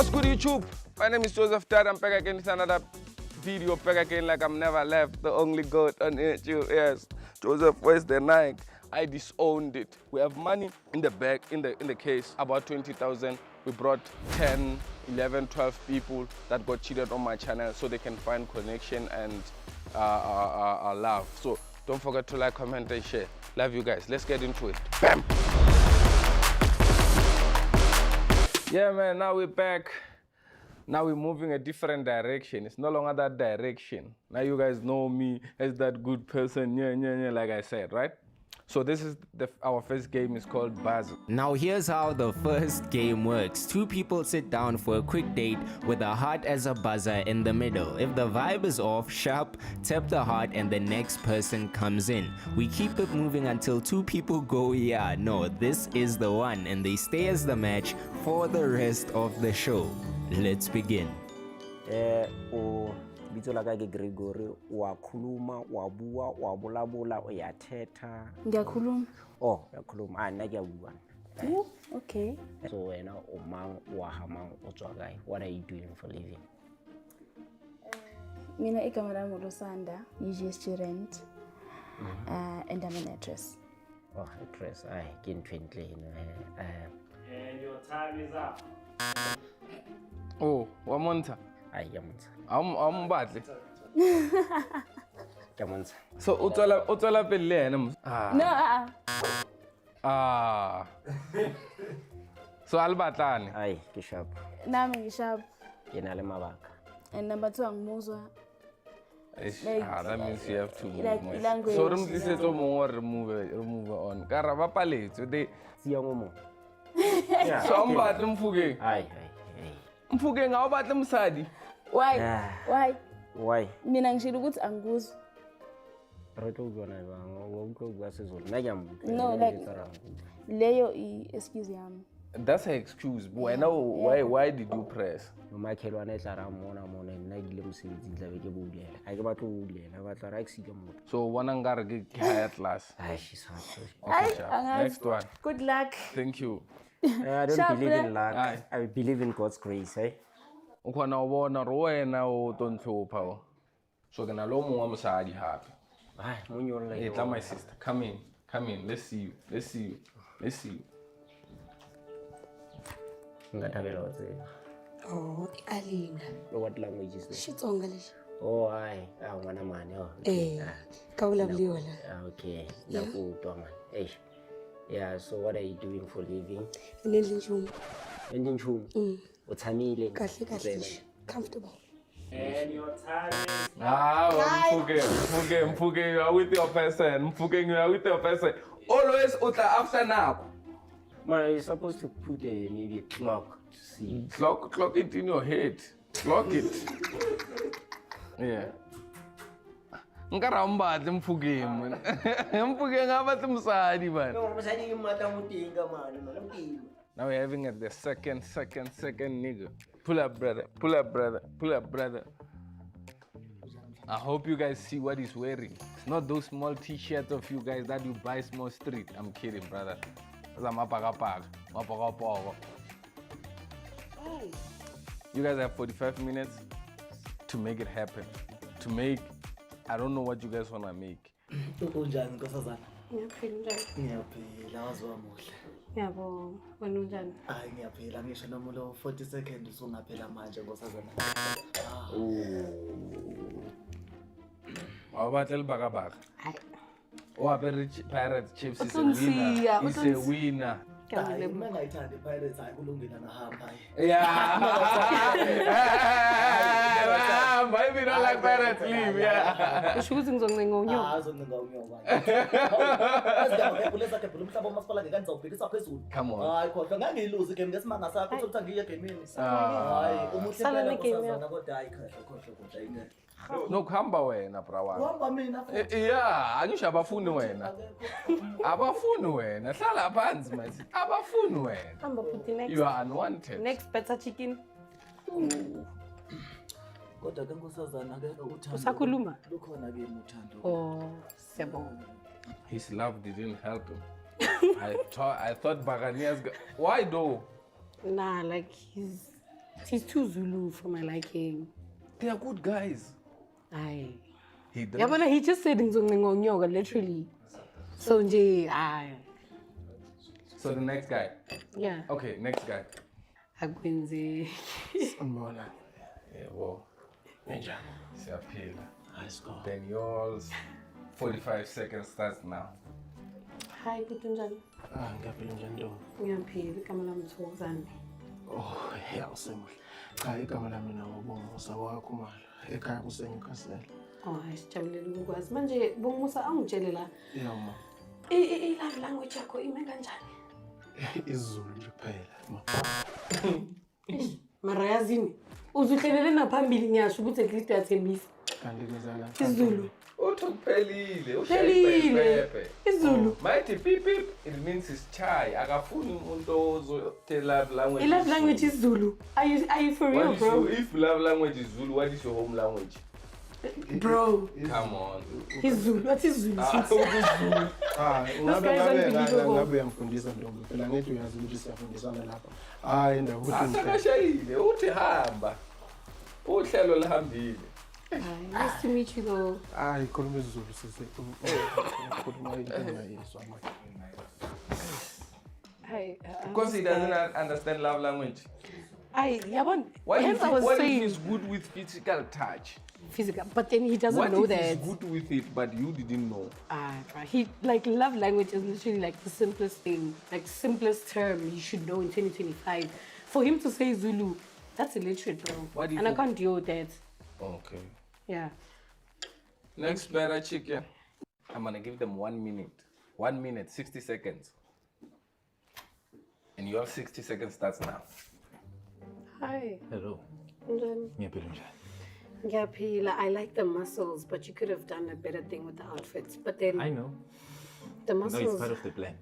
What's good, YouTube? My name is Joseph Dad. I'm back again with another video. Back again like I'm never left. The only goat on YouTube. Yes, Joseph, where's the Nike? I disowned it. We have money in the bag, in the case, about 20,000. We brought 10, 11, 12 people that got cheated on my channel so they can find connection and love. So don't forget to like, comment, and share. Love you guys. Let's get into it. Bam! Yeah, man, now we're back. Now we're moving a different direction. It's no longer that direction. Now you guys know me as that good person, like I said, right? So this is our first game. Is called Buzz. Now here's how the first game works. Two people sit down for a quick date with a heart as a buzzer in the middle. If the vibe is off, sharp, tap the heart and the next person comes in. We keep it moving until two people go, yeah, no, this is the one, and they stay as the match for the rest of the show. Let's begin. Bitso la ka ke Gregory wa khuluma wa bua wa bolabula o ya thetha. Ngiyakhuluma. Oh, uyakhuluma. Nna ke a bua. Okay. So wena o mang wa hamang o tswa kae? What are you doing for living? Mina igama lami uLosanda, usually student. And I'm an actress. Oh, actress. Ay, ke ntwentle eno. And your time is up. Oh, wamonta. Ay, ke montsha. Ambatle. Ke montsha. So utsola pele le yena. No, So albatlane. Ay, ke sharp. nami ngishap. Ke na le mabaka. And number 2 angimuzwa. That means you have to move. Like Much. language. So remove on. Karaba paletse they. Siya ngomo. So ambatle mfukeng. Ay. Mfukeng awubatle msadi. Why? Why? Why? Mina ngishilo ukuthi angikuzwa. Re tlo bua na bang o go bua sezulu. Nna ke am. No, like leyo excuse yami. That's her excuse. Why did you press? Makhelwane e tla ra mona nna ke le mosebetsi tla be ke bulela. Ha ke batla o bulela, ba tla ra ke sike motho. So one ngare ke high class. Ay, she's hot. Okay, sharp. Next one. Good luck. Thank you. I don't Sharp, believe in luck. Aye. I believe in God's grace, eh? Ukhona ubona wena o tonhlupha o. So ke na lo mongwe mosadi hape. Ay, monyolla. Hey, tell my sister, come in. Let's see you. Ngathabela wa tsela. Oh, Alina. What language is this? Xitsonga lexi. Oh, ay, ngwana mane. Oh. Ka vulavuriwa la. Okay. Nakutwa man. Eh. Yeah, so what are you doing for living? Endli nchumu. Endli nchumu. Utsamile. Kahle. Comfortable. And your time is Mfuke, you are with your person. Mfuke, you are with your person. Always uta after now. Man, you're supposed to put maybe a clock to see. Clock it in your head. Clock it. Yeah. Nkaramba mfuke man. Mfuke ngabatle msadi man. No, mosadi ke mata motinga man, no. Now we're having the second nigga. Pull up, brother. I hope you guys see what he's wearing. It's not those small t-shirts of you guys that you buy small street. I'm kidding, brother. You guys have 45 minutes to make it happen. I don't know what you guys wanna make. Unjani nkosazana? Ngiyaphila njani? Ngiyaphila waziwa muhle. Yabo, wena unjani? Hayi ngiyaphila ngisho noma lo 40 seconds usungaphela manje nkosazana. Awabatle baka. Hayi. Apere Pirates Chiefs is a Utonsiya, winner. He's a winner. Hayi mina ngayithanda iPirates hayi kulungile ngahamba. Yeah. Maybe you don't like Pirates, leave. Yeah. Usho ukuthi ngizoncenga unyoka. Azoncenga unyoka. Ngiyabuleza ke umhlaba umasipala ke kanizawubhekisa phezulu. Come on. Hayi khohlwa ngangiyiluza igame ngesimanga sakho ukuthi ngiye egameni. Ah. Hayi umuhle Sala phela negame nkosazana kodwa hayi khohlwa ingeke. No kuhamba wena brawan. Uhamba mina futhi. Yeah, angisho abafuni wena. Abafuni wena. Hlala phansi manje. Abafuni wena. Hamba futhi next. You are unwanted. Next better chicken. Kodwa ke nkosazana ke uthando. Usakhuluma? Lukhona ke uthando. Oh, siyabonga. His love didn't help him. I thought Baganias. Why though? Nah, like He's too Zulu for my liking. They are good guys. Aye. He Yeah, but he just said nyoga literally. So nje, aye. So the next guy. Yeah. Okay, next guy. Akwenze. Mbona. Yebo. Ninja. Siyaphila. Let's go. Then yours 45 seconds starts now. Hi, kutunjani? Ngiyaphila njani ntombi? Ngiyaphila, igama lami Thokozane. Oh, yeah, usemuhle. Cha, igama lami nawo Bongusa wakho mala. Ekhaya kusengikhasela. Oh, sijabulele ukukwazi. Manje Bongusa angitshele la. Yeah, ma. I-love language yakho ime kanjani? Izulu nje kuphela, ma. Mara yazini. Uzuhlelele naphambili ngiyasho ukuthi at least uyathembisa. Kanti ngizala. Izulu. Uthi kuphelile, Phelile. Izulu. Mighty pip pip, it means it's chai. Akafuni umuntu ozothe love language. I-love language is Zulu. Are you for real, bro? If love language is Zulu, what is your home language? Bro, Come on. he's Zulu. What is Zulu? Ngabe uyangifundisa ntombi. Phela ngithi uyazi ukuthi siyafundisana lapha. Hayi ndaba ukuthi Asakashayile, uthi hamba. Uhlelo lihambile. Nice to meet you, though. hayi khuluma isiZulu sise. Khuluma into yayizwa manje. Hi. Because he doesn't understand love language. What What I was if saying he's good with physical touch? physical, but then he doesn't What know if that. he's good with it, but you didn't know? He like love language is literally like the simplest thing, like simplest term you should know in 2025. For him to say Zulu, that's illiterate, bro. What if and I you- can't deal with that. Okay. Yeah. Next better chicken. I'm gonna give them 1 minute. 1 minute, 60 seconds. And your 60 seconds starts now. Hi. Hello. Ngiyaphila njani? Ngiyaphila. I like the muscles, but you could have done a better thing with the outfits. But then I know. the No, muscles. it's part of the plan.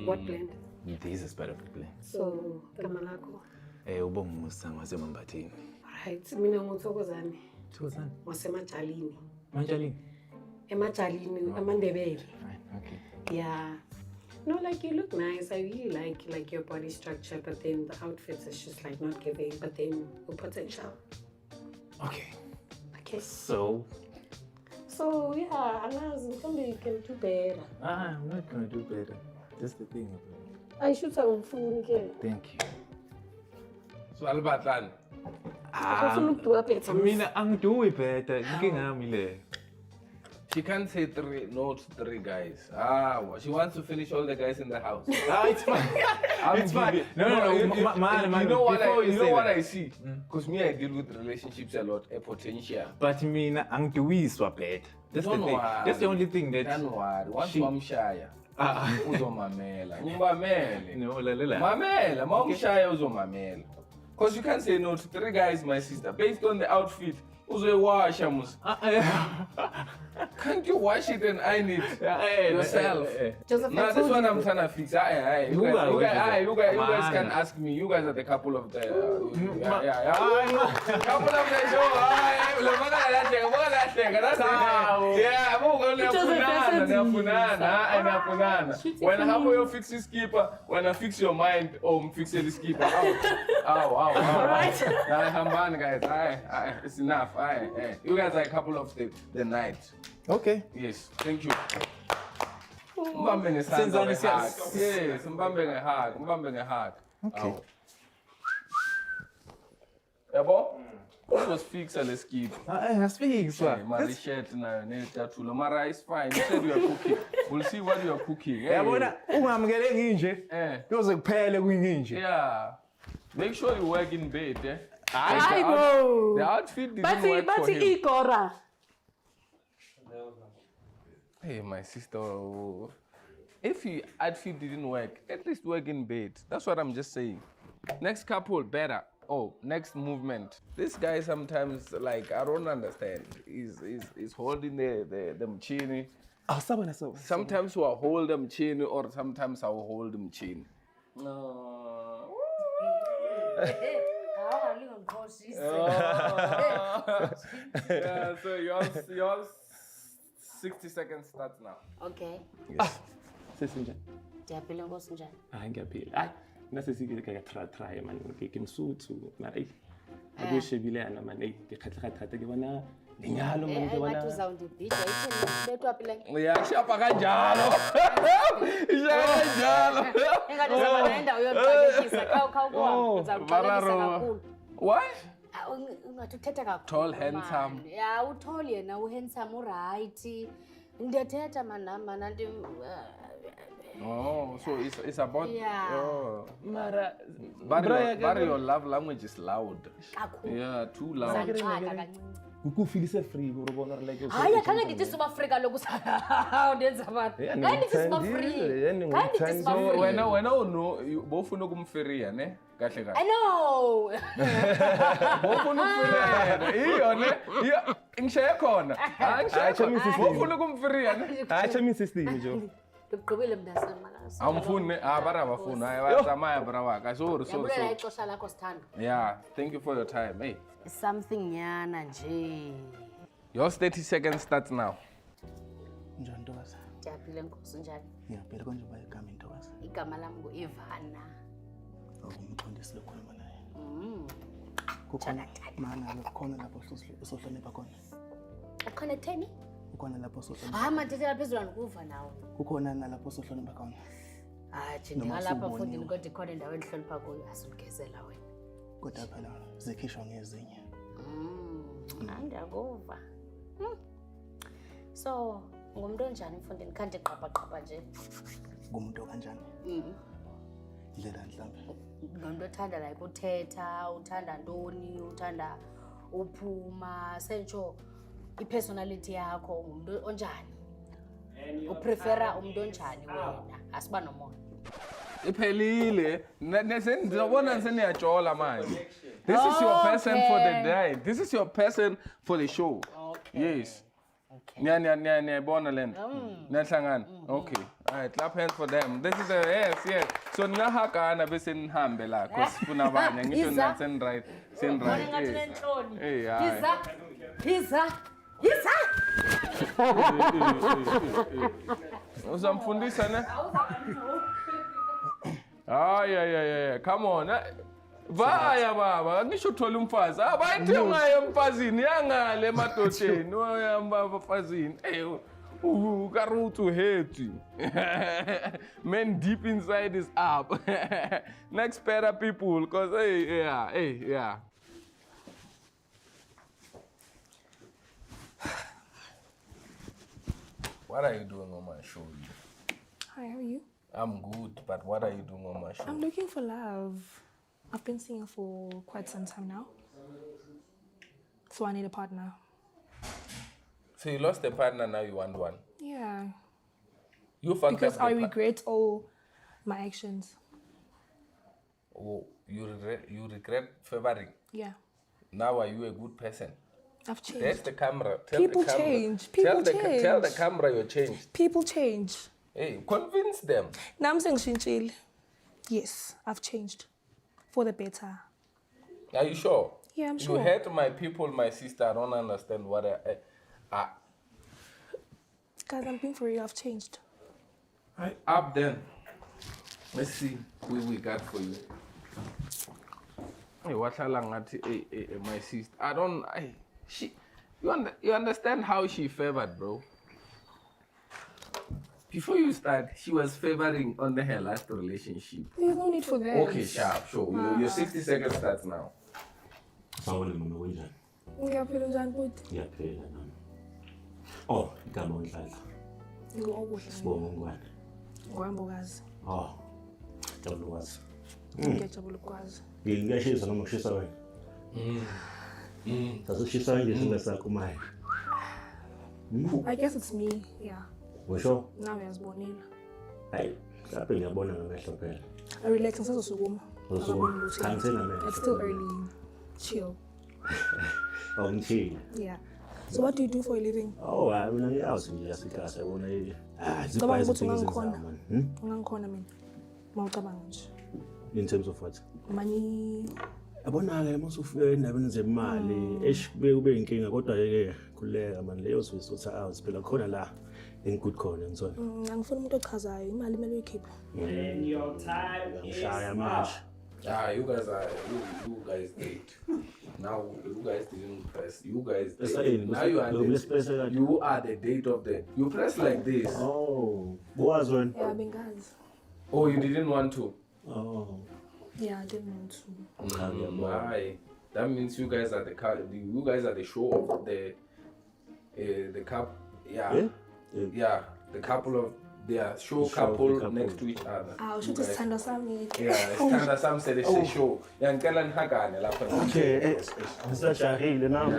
What blend? This is part of the plan. So Gamalako. Ubongusa wasemambathini. Right. Mina nguthokozane. Thokozani. Wasemajalini. Manjani? Emajalini, Amandebele. Fine, okay. Yeah. No, like you look nice. I really like your body structure, but then the outfits is just like not giving. But then the potential. Okay. Okay. So, So yeah, angazi mhlawumbe you can do better. I'm not gonna do better. That's the thing. I should have ngifuni ke. Thank you. So Albatlan. Ngifuna ukuduka better. Mina angidoing better. Inkinga yami le. She can't say no to 3 guys. She wants to finish all the guys in the house. It's fine. It's fine. No. You know what before you say that. I see? Because me, I deal with relationships a lot, a potential. But mina angidoiswa better. That's the Don't thing. worry. That's the only thing that. Don't worry. Once I'm shy, uzomamela. Ngibamele. No, la. Mamela, mawumshaya uzomamela. Because you can't say no to 3 guys, my sister. Based on the outfit, uzoyiwasha mus. Can't you wash it and iron it yourself? Joseph, No, I this told one you. I'm trying to fix. You guys can ask me. You guys are the couple of the. Couple of the show. When I have you fix this keeper, when I fix your mind, fix this keeper. Ow. Guys. It's enough. You guys are a couple of the night. Okay. Yes, thank you. Mbambe ngesandla ngehug. Yes, mbambe ngehug. Okay. Yabo? This was fix and skip. I speak, sir. My shirt na netatulo. Mara is fine. You said you are cooking. We'll see what you are cooking. Yabona ungamukele nginje. Kuyoze kuphele kuyinje. Yeah. Make sure you work in bed, eh? Hayi bro. The outfit didn't work for him. Igora. Hey, my sister, if your outfit didn't work, at least work in bed. That's what I'm just saying. Next couple, better. Oh, next movement. This guy sometimes, like, I don't understand. He's holding the mchini. Sometimes we'll hold the mchini or sometimes I will hold the mchini. No. Yeah, so yours 60 seconds starts now. Okay. Sesinjani? Ndiyaphila Nkosi njani? Hayi ngiyaphila. Hayi nase se ke try man ke msuthu mara go shebilana man ke khatla ke bona lenyalo man ke bona ya shapa kanjalo ishaya kanjalo why ungathetha kakhulu tall handsome ya utall yena uhandsome uright ndiyathetha manamba nanti oh so it's about mara but your love language is loud yeah too loud ukufilise free urubona like hayi akhange ngithi suba Africa lokusa ndenza abantu hayi ngithi suba free hayi ngithi suba free wena uno bofuna ukumferia ne kahle kahle I know bofuna ukumferia iyo ne ngishaya khona bofuna ukumferia ne acha mi system jo ngigqibile mntasana malasa amfuni bara bafuna ayazamaya bra waka so yabula ixesha lakho sithando yeah thank you for your time hey something nyana nje yours 30 seconds starts now Njani Ntokazi? Ndiyaphila Nkosi njani? Ngiyaphila konje ba igama Ntokazi. Igama lami nguIvana. Umqondisi lokhuluma naye. Kukhona mana kukhona lapho usohlonipha khona. Akhona etheni? Kukhona lapho usohlonipha. Mandithethela phezulu ukuva nawe. Kukhona nalapho usohlonipha khona. Nje ndingalapha mfundini kodwa ikhona indawo endihlonipha kuyo asunikezela wena. Kodwa phela zikhishwa ngezinye. Ndiyakuva. So ngumuntu onjani mfundini kanti qapha nje? Ngumuntu kanjani? Ndlela mhlambe. Ngumuntu othanda like uthetha, uthanda ntoni, uthanda uphuma, sentsho ipersonality yakho ngumuntu onjani? Uprefera umuntu onjani wena? Asiba nomoya. Iphelile nesenzibona seniyajola manje. This is your person for the day. This is your person for the show. Okay. Yes. Niyabona lento. Niyahlangana. Okay. Alright, clap hands for them. This is yes. So ningahagana bese nihambe la because sifuna abanye ngisho nasen right. Sen right. Hey, Pizza. Uzamfundisa ne? Yeah. Come on. Vaya baba, ngisho uthola umfazi. Abayithe ngaye emfazini yangale emadodeni, oyamba abafazini. Ukaruthu hate. Men deep inside is up. Next better people because yeah. What are you doing on my show? Hi, how are you? I'm good, but what are you doing on my show? I'm looking for love. I've been singing for quite some time now. So I need a partner. So you lost a partner, now you want one? Yeah. You fucked because up I regret all my actions. Oh, you regret favoring? Yeah. Now are you a good person? I've changed. There's the camera. People change. Tell the camera you changed. People change. Hey, convince them. Now I'm saying Shinchil. Yes, I've changed. For the better. Are you sure? Yeah, I'm sure. You hurt my people, my sister. I don't understand what Guys, I'm being for real. I've changed. Up then. Let's see what we got for you. Hey, what my sister. You understand how she favored, bro? Before you start, she was favoring on her last relationship. There's no need for that. Okay, sharp, sure. Your 60 seconds starts now. Sawole mama wenjani? Ngiyaphila njani futhi? Ngiyaphila nami. Oh, igama onhlahla. Ngokuhle. Sibonga ngwane. Ngwambokazi. Oh. Jabula ukwazi. Ngiyajabula ukwazi. Ngiyashisa noma ushisa wena? Sasushisa nje singasakho manje. I guess it's me, yeah. Usho? Now uyazibonela. Hayi, lapho ngiyabona ngamehlo phela. I relax ngisazosukuma. It's still early. Chill. Chill. Yeah. So what do you do for a living? Oh, mina ngiyazi nje yasikasa yabona yini. Ngicabanga ukuthi ungangikhona mina. Mawucabanga nje. In terms of what? Money. Yabona-ke uma usufika endabeni zemali kube inkinga kodwa-ke khululeka mani leyo sizothi phela khona la Good khona ngizona. Angifuni umuntu ochazayo, imali imele uyikhiphe. And your time is Ngishaya up. manje. You guys date. Now you guys didn't press. You guys That's date. it. Now you are Let's press the, it. you are the date of the. You press like this. Oh, was one. Yeah, bengazi. Oh, you didn't want to. Oh. Yeah, I didn't want to. Why? That means you guys are you guys are the show of the couple. Yeah. Yeah. The couple of their show couple next to each other. Should just stand us on me. Yeah, stand as some said it's a show. Yeah, ngicela nihagane lapha. Okay, ngisajahile now.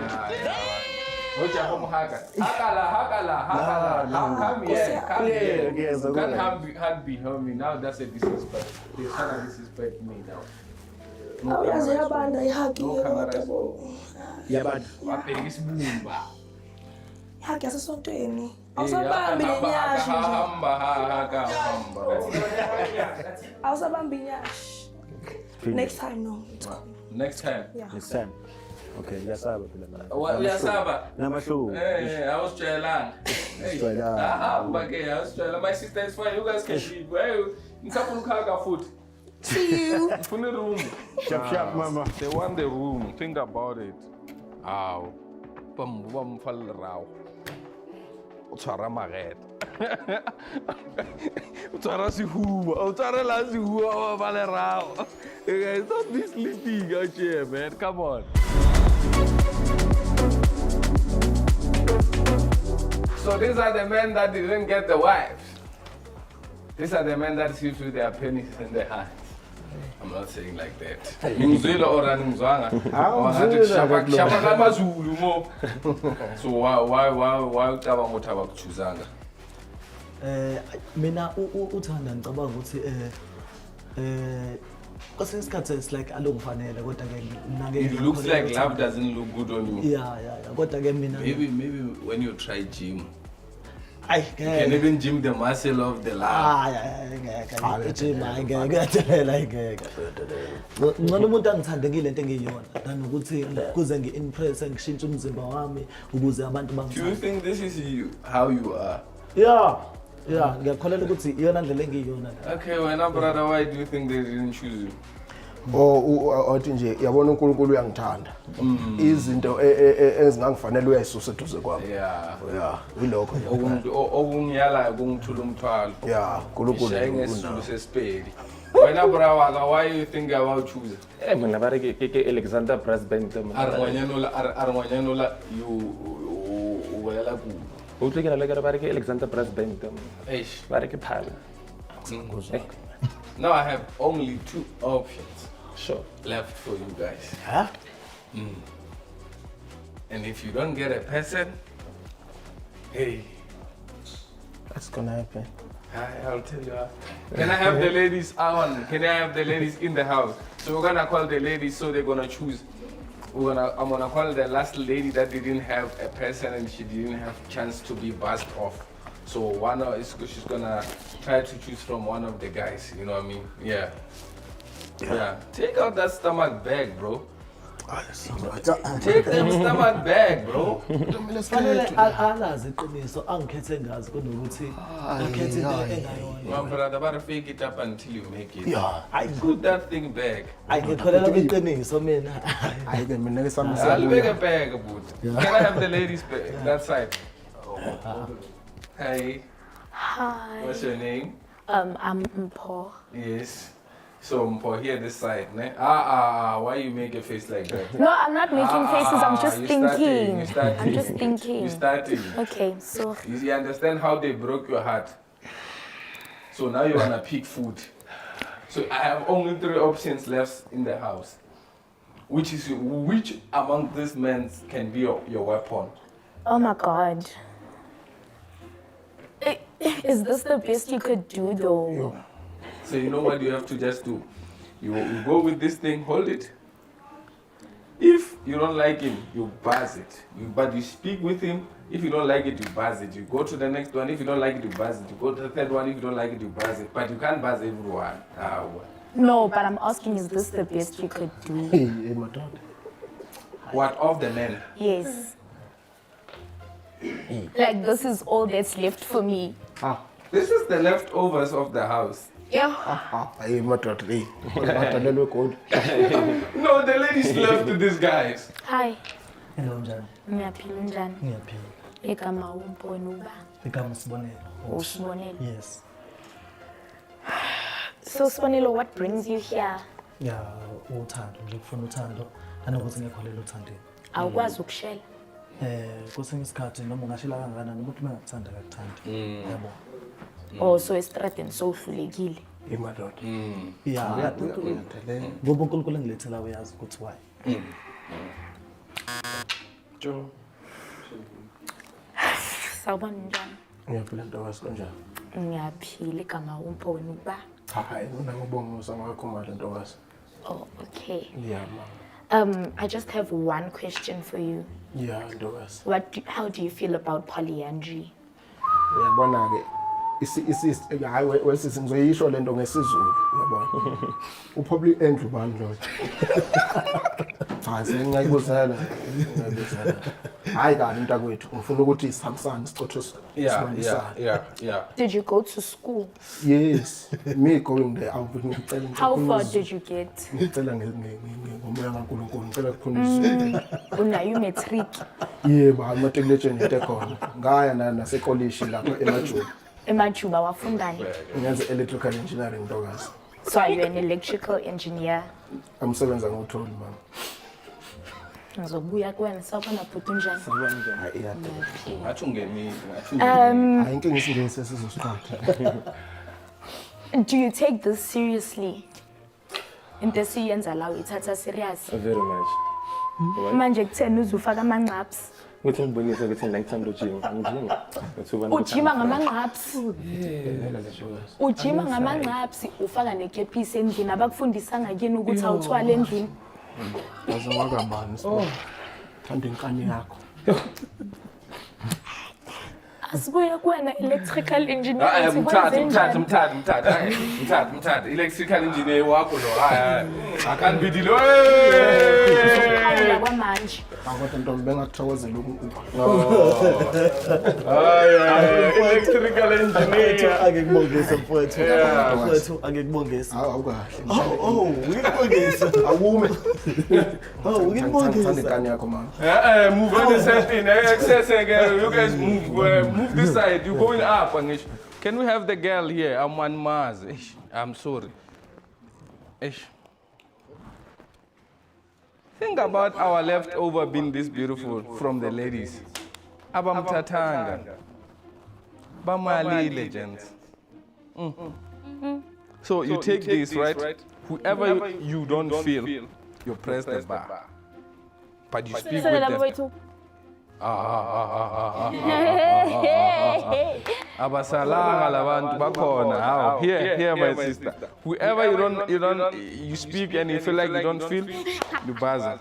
Hoja homhaka. Hakala. Come here. You can't hug behind me. Now that's a disrespect. They're trying to disrespect me now. No cameras. Yabani. Wapeleka isibumba. Ihagi yasesontweni. Awusabambi nenyashi nje. Hamba. Awusabambi inyashi. Next time, no. Next time. Yeah. Next time. Okay, ngiyasaba phela manje. Uyasaba? Namashow. I was trailing. My sister is fine. You guys can leave. Ngifuna ukhaga futhi. Chill. Ngifuna room. Sharp, mama. They want the room. Think about it. Aw. Bamfal raw. Utshwara mageta. Utshwara sihuwa. Utshwara la sihuwa ba le raw. Guys, don't be sleeping out here, man. Come on. So these are the men that didn't get the wives. These are the men that sleep with their penis in their hands. I'm not saying like that. Ngizwile or angizwanga. Shaba kaMaZulu mo. So why ucabanga ukuthi abakuchuzanga? Mina uthanda ngicabanga ukuthi kwesinye isikhathi it's like alongifanele kodwa ke nake It looks like love doesn't look good on you. Yeah, kodwa ke mina Maybe when you try gym. Ay, you can even gym the muscle of the love. Ngcono umuntu angithandekile into engiyiyona nanokuthi kuze ngi-impress ngishintshe umzimba wami ukuze abantu Do you think this is how you are? Yeah, ngiyakholelwa ukuthi iyona ndlela engiyiyona. Okay, wena brother, why do you think they didn't choose you? Othi nje yabona uNkulunkulu uyangithanda. Izinto ezingangifanele uyayisusa eduze kwami. Yeah, yilokho. Okungiyala ukungithula umthwalo. Yeah, uNkulunkulu ungesulu sesipedi. Wena brother, why you think about choose? Mina ba re ke Alexander President. Arngwanyanola you ulela ku. O tle ke na le ke ba re ke Alexander President. Eish, ba re ke phala. Now I have only 2 options. Sure. Left for you guys. Huh? And if you don't get a person, hey, what's gonna happen? I'll tell you. Can I have the ladies on? Can I have the ladies in the house? So we're gonna call the ladies, so they're gonna choose. I'm gonna call the last lady that didn't have a person and she didn't have chance to be buzzed off. So she's gonna try to choose from one of the guys. You know what I mean? Yeah. Take out that stomach bag, bro. Take them stomach bag, bro. Fanele alazi iqiniso angikhethe ngazi kunokuthi akhethe into engayona. My brother, better fake it up until you make it. Yeah. I put that thing back. Ngikholelwa kwiqiniso mina. Hayi ke mina ngesami I'll make a bag, but can I have the ladies bag that side? Hey. Hi. What's your name? I'm Mpho. Yes. So Mpho, here this side, ne? Why you make a face like that? No, I'm not making faces. I'm just thinking. You're starting. I'm just thinking. You're starting. Okay, so You understand how they broke your heart? So now you wanna pick food. So I have only 3 options left in the house. Which among these men can be your weapon? oh my God. Is this the best you could do, though? So you know what you have to just do? You go with this thing, hold it. If you don't like him, you buzz it. But you speak with him. If you don't like it, you buzz it. You go to the next one. If you don't like it, you buzz it. You go to the third one. If you don't like it, you buzz it. But you can't buzz everyone. No, but I'm asking, is this the best you could do? What of the men? Yes. Like, this is all that's left for me. This is the leftovers of the house. Yeah. Hayi madoda leyi. Badalelwe gold. No, the ladies love to these guys. Hi. Hello njani? Ngiyaphila njani? Ngiyaphila. Igama umponi uba. Igama Sibonelo. Usibonelo. Yes. So Sibonelo, what brings you here? Ya uthando nje kufuna uthando anokuthi ngekholela uthandeni. Awukwazi ukushela. Kwesinye isikhathi noma ungashila kangakanani umuntu mengakuthanda akakuthandi. Yabo. Oh, so estradeni so uhlulekile. Imadoda. Yeah. Ngoba uNkulunkulu engilethela uyazi ukuthi why. Jo. Sawubona njani? Ngiyaphila ntokazi kanjani? Ngiyaphila igama umponi uba. Hayi mina ngibonga usama wakho mali ntokazi. Oh, okay. Yeah mama. I just have one question for you. Yeah ntokazi. How do you feel about polyandry? Uyabona ke hayi wesisi ngizoyisho lento ngesizulu uyabona. Uphobli Andrew bani lo. Hayi ngiyayibuzela. Hayi kanti mntakwethu ngifuna ukuthi sihambisane sicothoze. Yeah. Did you go to school? Yes. Me going there ngicela. How far did you get? Ngicela ngomoya kaNkulunkulu ngicela kukhonisa. Unayo matric? Yebo amatekletsheni ekhona. Ngaya nasekolleji lapha eMajuba. Emajuba wafundani? Ngenza electrical engineering ntokazi. So are you an electrical engineer? Amsebenza ngotholi mama. Ngizobuya kuwena sawubona bhuti unjani? Ngathi ungenile. Hayi inkinga isingesi esizosiqala. Do you take this seriously? Into esiyenza la uyithatha serious? Very much. Manje kutheni uzufaka amanqapsi? Ukuthi ngibonise ukuthi ngithanda ujima. Ujima ngamanqapsi. Ujima ngamanqapsi ufaka nekepisi endlini abakufundisanga kini ukuthi awuthwale endlini. Azawaka bani so. Thanda inkani yakho. Asibuye kuwena electrical engineer. Mthatha. Electrical engineer wakho lo. Hayi. Akani bidile. Kwamanje. Akwatha ntombi bengakuthokozela ukuba. Electrical engineer. Angekubongisa mfowethu. Mfowethu angekubongisa. Awukahle. Ngikubongisa. Awume. Ngikubongisa. Thanda inkani yakho mama. Move on the setting. Access again. You guys move this side. You're going up. Can we have the girl here? I'm one Mars. I'm sorry. Think about our leftover being this beautiful from the ladies. Abamtatanga. Bamali legends. So you take this, right? Whoever you don't feel, you press the bar. But you speak with them. Abasalanga labantu bakhona. Here my sister. Whoever you speak and you feel like you don't feel, you buzzer.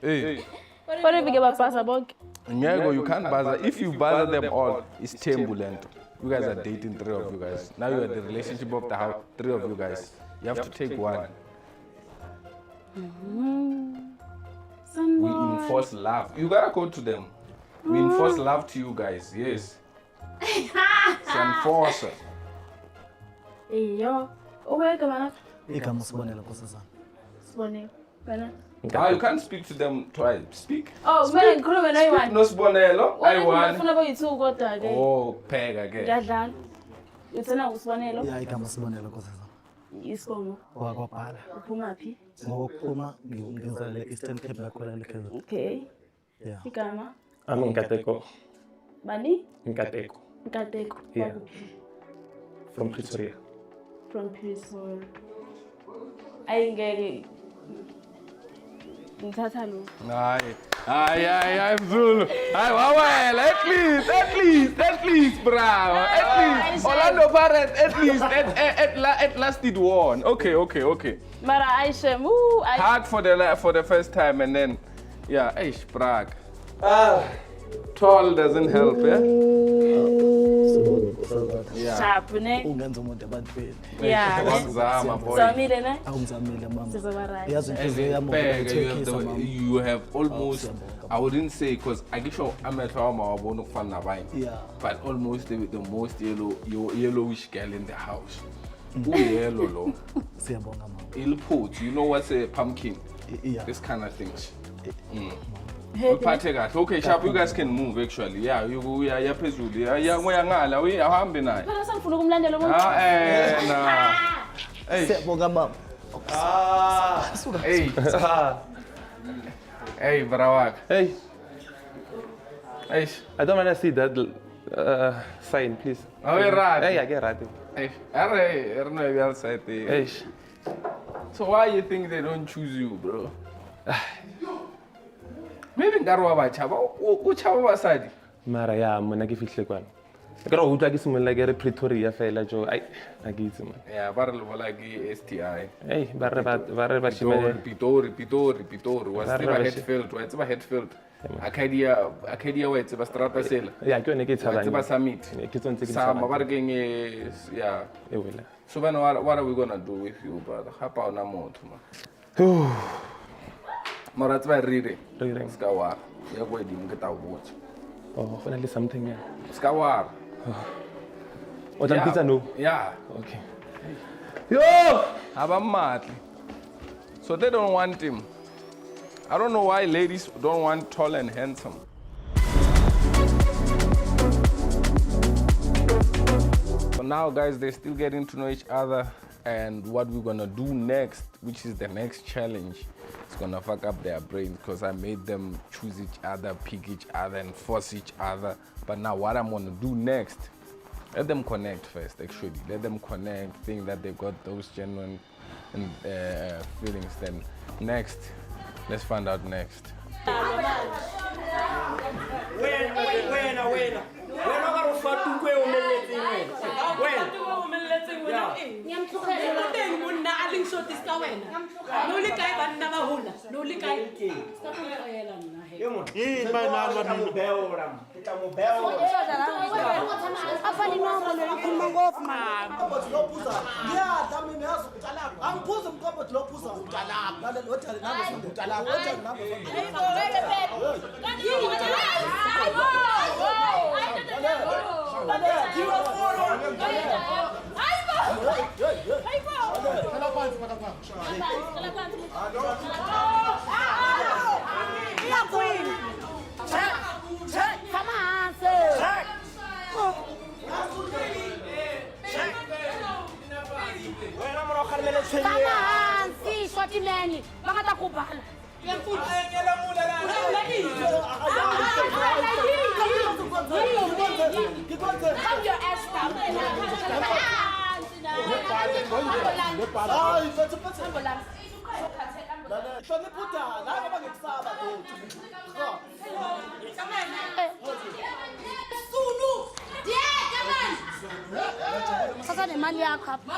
Hey. What if we get a passport? Nyego, you can't buzzer. If you buzzer them all, it's turbulent. You guys are dating 3 of you guys. Now you're in the relationship of the house, 3 of you guys. You have to take one. We enforce love. You gotta go to them. We enforce love to you guys. Yes. It's enforcer. Yo. Okay, come on. Igama Sibonelo nkosazana. Sibonelo. You can't speak to them twice. Speak. Oh, man, ngikhuluma nayo Speak no Sibonelo. I want. Ufuna boyi-2 kodwa ke. Oh, pheka again. Ngiyadlala. Uthena uSibonelo? Ya igama Sibonelo nkosazana. Isibongo. Wakwabhala. Uphumaphi? Ngokuphuma ngizalele Eastern Cape lakhona lekhaya. Okay. Yeah. Igama? Ami Nkateko. Bani? Nkateko. Nkateko. Yeah. From Pretoria. From Pretoria. Ayingeke. Ngithatha lo. Hayi, Zulu. Hayi, wawela, at least, bravo. At least. Orlando Pirates, at least, at last it won. Okay. Mara Aisha, Hard for the first time and then, yeah, Prague. Tall doesn't help, yeah? Sharp, ne? Ungenza umuntu ebantwini. Yeah. Wazama, boy. Zamile, ne? Awungizamile mama. Sizobarayi. Yazi inhliziyo yami You have almost I wouldn't say because I get sure I'm at home or one of fun Yeah. but almost the most yellowish girl in the house. Oh yellow lo. Siyabonga mama. Ilput, you know what's a pumpkin? Yeah. This kind of things. Okay, sharp, you guys can move actually. Yeah, you go yeah, phezulu. Yeah, ngala, we ahambe naye. Phela sangifuna ukumlandela umuntu. Hey. Siyabonga mama. Hey. Hey, Barawak. Hey. Hey. I don't want to see that sign, please. Oh, you're right. Hey, I get right. Hey, I don't know if you're outside there. Hey. So why you think they don't choose you, bro? Maybe ngarwa bachaba uchaba basadi. Mara ya mona ke fihle kwana. Ka go utla ke simolla ke re Pretoria fela jo ai a ke itse man. Yeah, ba re le bola ke STI. Hey, ba re ba shimele. Pitori was still Hetfield, wa tseba Hetfield. Acadia wa tseba strata sela. Ya ke yone ke tshabang. Tseba summit. Ke tsontse ke Sa tshabang. ba re keng yeah. E wela. So then what are we going to do with you, brother? Hapa ona motho man. Mara tseba rire. Ska wa. Ya go edimo ke ta botsa. Oh, finally something yeah. Ska wa. O tla mpitsa no. Yeah. Okay. Yo! Abamatli. So they don't want him. I don't know why ladies don't want tall and handsome. So now guys, they're still getting to know each other, and what we're gonna do next, which is the next challenge, it's gonna fuck up their brains because I made them choose each other, pick each other, and force each other. But now what I'm gonna do next, let them connect first, actually. Let them connect, think that they've got those genuine feelings. Then next, let's find out next. Sasa ni mali yako hapa.